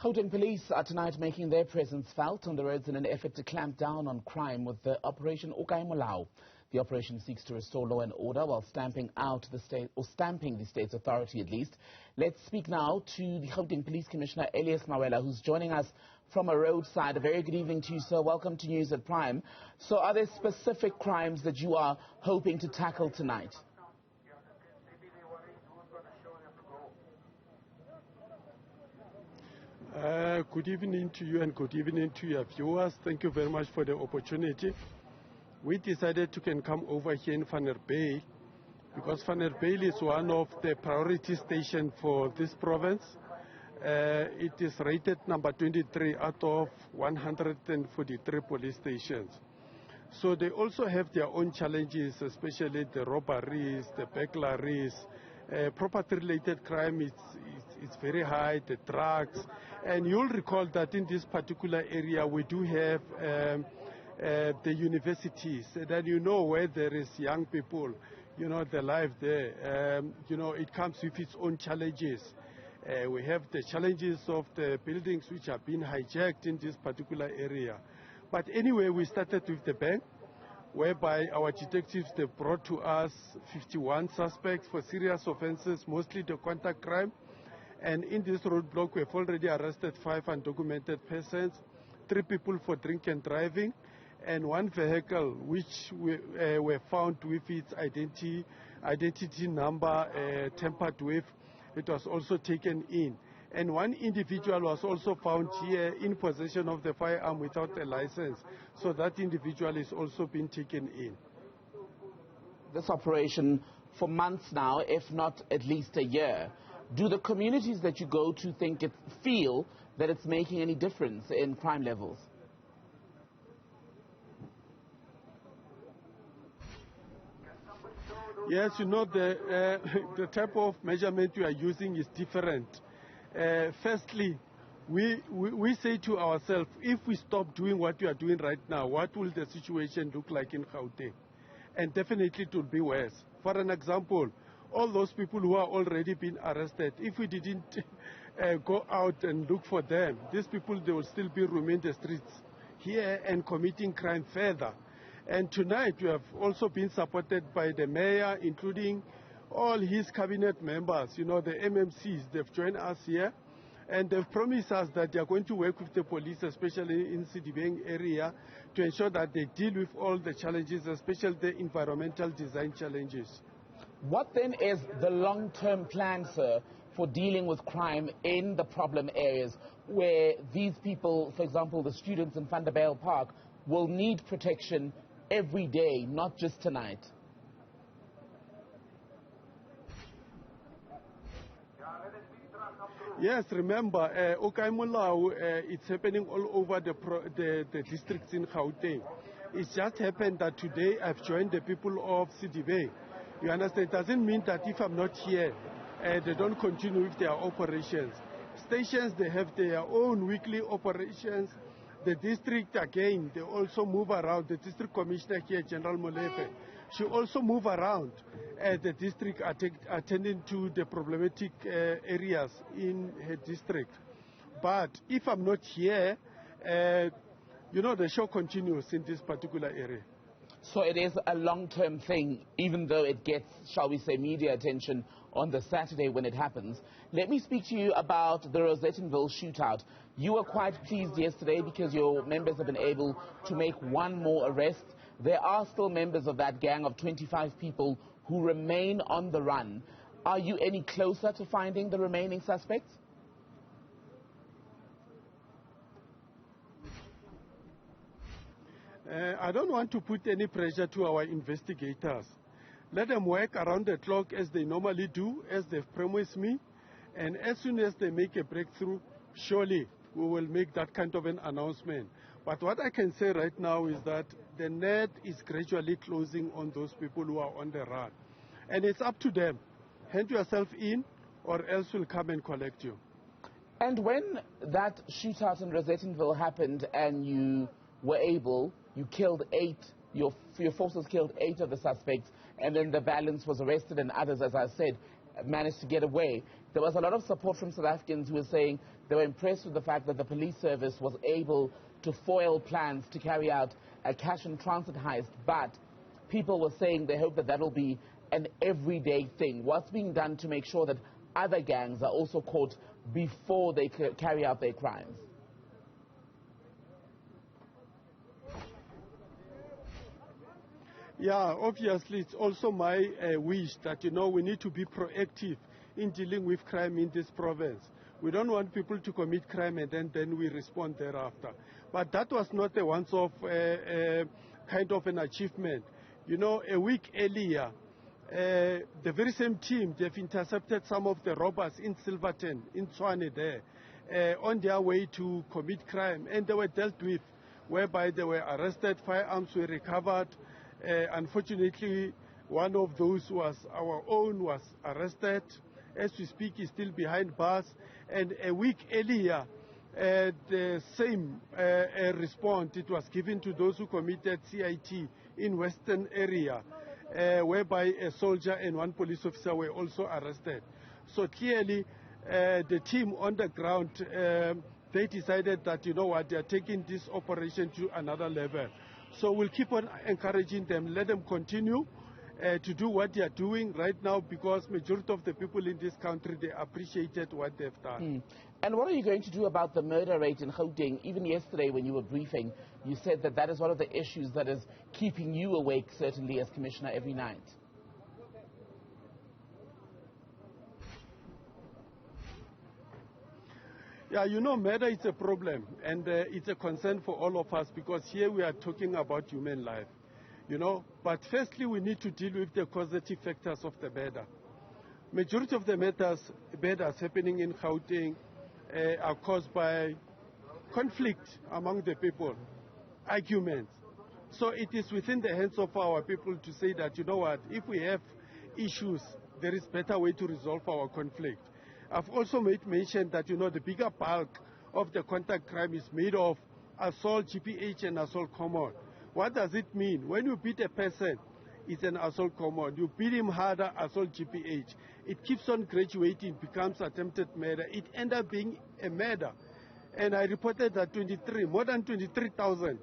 Gauteng police are tonight making their presence felt on the roads in an effort to clamp down on crime with the Operation Okae Molao. The operation seeks to restore law and order while stamping the state's authority at least. Let's speak now to the Gauteng Police Commissioner Elias Mawela, who's joining us from a roadside. A very good evening to you, sir. Welcome to News at Prime. So are there specific crimes that you are hoping to tackle tonight? Good evening to you and good evening to your viewers. Thank you very much for the opportunity. We decided to come over here in Vanderbijl because Vanderbijl is one of the priority stations for this province. It is rated number 23 out of 143 police stations. So they also have their own challenges, especially the robberies, the burglaries, property-related crime is very high, the drugs. And you'll recall that in this particular area we do have the universities, that where there is young people, the life there, it comes with its own challenges. We have the challenges of the buildings which have been hijacked in this particular area. But anyway, we started with the bank, whereby our detectives, they brought to us 51 suspects for serious offenses, mostly the contact crime. And in this roadblock, we have already arrested 5 undocumented persons, 3 people for drink and driving, and 1 vehicle which were found with its identity number tampered with. It was also taken in. And 1 individual was also found here in possession of the firearm without a license. So that individual is also being taken in. This operation for months now, if not at least a year. Do the communities that you go to feel that it's making any difference in crime levels? Yes, the type of measurement we are using is different. Firstly, we say to ourselves, if we stop doing what we are doing right now, what will the situation look like in Gauteng? And definitely it will be worse. For an example, all those people who are already been arrested, if we didn't go out and look for them, these people, they will still be roaming the streets here and committing crime further. And tonight we have also been supported by the mayor, including all his cabinet members, the MMCs. They've joined us here, and they've promised us that they are going to work with the police, especially in Sidibeng area, to ensure that they deal with all the challenges, especially the environmental design challenges. What then is the long-term plan, sir, for dealing with crime in the problem areas where these people, for example, the students in Vanderbijl Park, will need protection every day, not just tonight? Yes, remember, Okae Molao, it's happening all over the districts in Gauteng. It's just happened that today I've joined the people of Sidibeng. You understand? It doesn't mean that if I'm not here, they don't continue with their operations. Stations, they have their own weekly operations. The district, again, they also move around. The district commissioner here, General Molefe, she also move around the district attending to the problematic areas in her district. But if I'm not here, the show continues in this particular area. So it is a long-term thing, even though it gets, shall we say, media attention on the Saturday when it happens. Let me speak to you about the Rosettenville shootout. You were quite pleased yesterday because your members have been able to make 1 more arrest. There are still members of that gang of 25 people who remain on the run. Are you any closer to finding the remaining suspects? I don't want to put any pressure to our investigators. Let them work around the clock as they normally do, as they've promised me. And as soon as they make a breakthrough, surely we will make that kind of an announcement. But what I can say right now is that the net is gradually closing on those people who are on the run. And it's up to them. Hand yourself in, or else we'll come and collect you. And when that shootout in Rosettenville happened and you were able, you killed 8, your forces killed 8 of the suspects, and then the balance was arrested and others, as I said, managed to get away. there was a lot of support from South Africans who were saying they were impressed with the fact that the police service was able to foil plans to carry out a cash and transit heist, but people were saying they hope that that will be an everyday thing. What's being done to make sure that other gangs are also caught before they carry out their crimes? Yeah, obviously it's also my wish that, we need to be proactive in dealing with crime in this province. We don't want people to commit crime and then we respond thereafter. But that was not a once-off kind of an achievement. A week earlier, the very same team, they've intercepted some of the robbers in Silverton, in Tshwane there, on their way to commit crime, and they were dealt with, whereby they were arrested, firearms were recovered. Unfortunately, one of those our own was arrested. As we speak, he's still behind bars. And a week earlier, the same response, it was given to those who committed CIT in Western area, whereby a soldier and one police officer were also arrested. So clearly, the team on the ground, they decided that, they are taking this operation to another level. So we'll keep on encouraging them, let them continue to do what they are doing right now, because majority of the people in this country, they appreciated what they've done. And what are you going to do about the murder rate in Gauteng? Even yesterday when you were briefing, you said that that is one of the issues that is keeping you awake, certainly as Commissioner, every night. Yeah, murder is a problem, and it's a concern for all of us, because here we are talking about human life, But firstly, we need to deal with the causative factors of the murder. Majority of the murders happening in Gauteng are caused by conflict among the people, arguments. So it is within the hands of our people to say that, if we have issues, there is better way to resolve our conflict. I've also made mention that, the bigger bulk of the contact crime is made of assault, GPH, and assault common. What does it mean? When you beat a person, it's an assault common. You beat him harder, assault GPH. It keeps on graduating, becomes attempted murder. It ends up being a murder. And I reported that more than 23,000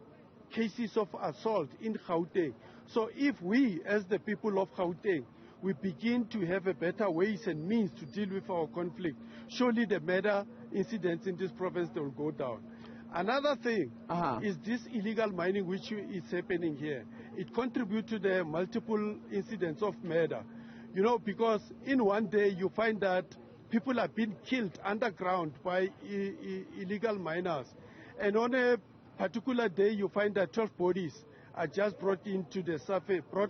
cases of assault in Gauteng. So if we, as the people of Gauteng, we begin to have a better ways and means to deal with our conflict, surely the murder incidents in this province, they will go down. Another thing is this illegal mining which is happening here. It contributes to the multiple incidents of murder. Because in one day you find that people are being killed underground by illegal miners. And on a particular day you find that 12 bodies are just brought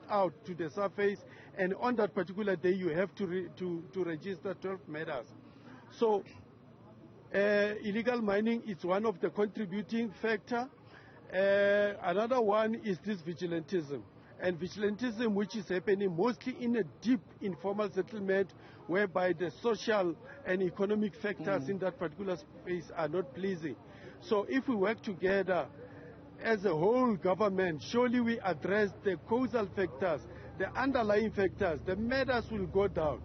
out to the surface, and on that particular day you have to register 12 murders. So illegal mining is one of the contributing factor. Another one is this vigilantism. And vigilantism, which is happening mostly in a deep informal settlement, whereby the social and economic factors in that particular space are not pleasing. So if we work together as a whole government, surely we address the causal factors, the underlying factors, the murders will go down.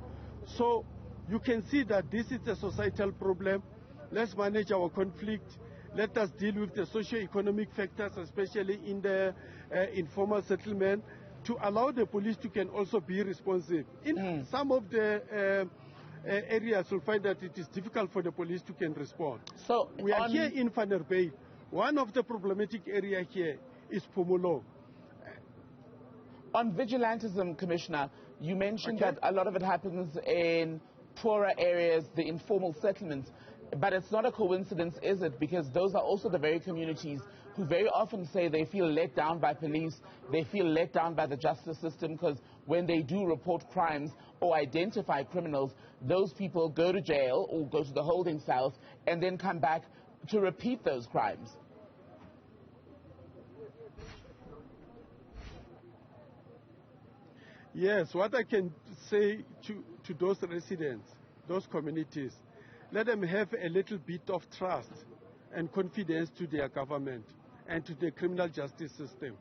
So you can see that this is a societal problem. Let's manage our conflict. Let us deal with the socio-economic factors, especially in the informal settlement, to allow the police to can also be responsive. In some of the areas, you'll find that it is difficult for the police to can respond. So we are here in Vanner Bay. One of the problematic areas here is Pumalong. On vigilantism, Commissioner, you mentioned that a lot of it happens in poorer areas, the informal settlements. But it's not a coincidence, is it? Because those are also the very communities who very often say they feel let down by police, they feel let down by the justice system, because when they do report crimes or identify criminals, those people go to jail or go to the holding cells and then come back to repeat those crimes. Yes, what I can say to those residents, those communities, let them have a little bit of trust and confidence to their government and to the criminal justice system.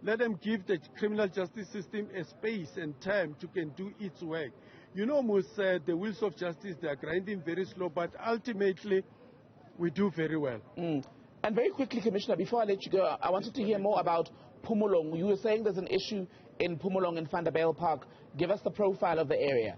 Let them give the criminal justice system a space and time to can do its work. You know, the wheels of justice, they are grinding very slow, but ultimately, we do very well. And very quickly, Commissioner, before I let you go, I wanted to hear more about Pumalong. You were saying there's an issue in Pumalong in Vanderbijl Park. Give us the profile of the area.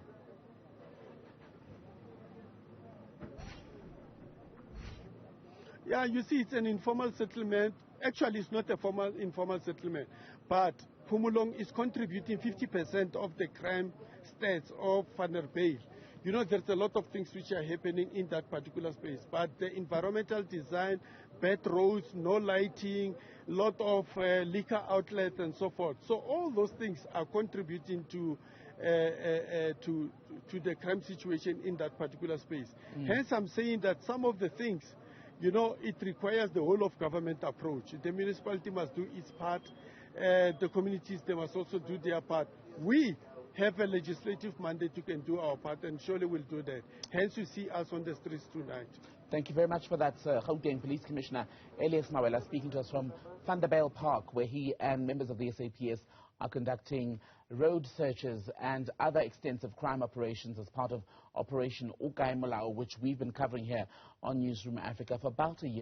Yeah, you see, it's an informal settlement. Actually, it's not a informal settlement, but Pumalong is contributing 50% of the crime stats of Vanderbijl. You know, there's a lot of things which are happening in that particular space, but the environmental design, bad roads, no lighting, lot of liquor outlets and so forth. So all those things are contributing to the crime situation in that particular space. Hence, I'm saying that some of the things, you know, it requires the whole of government approach. The municipality must do its part. The communities, they must also do their part. We have a legislative mandate who can do our part, and surely we'll do that. Hence, you see us on the streets tonight. Thank you very much for that, sir. Gauteng Police Commissioner Elias Mawela speaking to us from Vanderbijl Park, where he and members of the SAPS are conducting road searches and other extensive crime operations as part of Operation Okae Molao, which we've been covering here on Newzroom Afrika for about a year.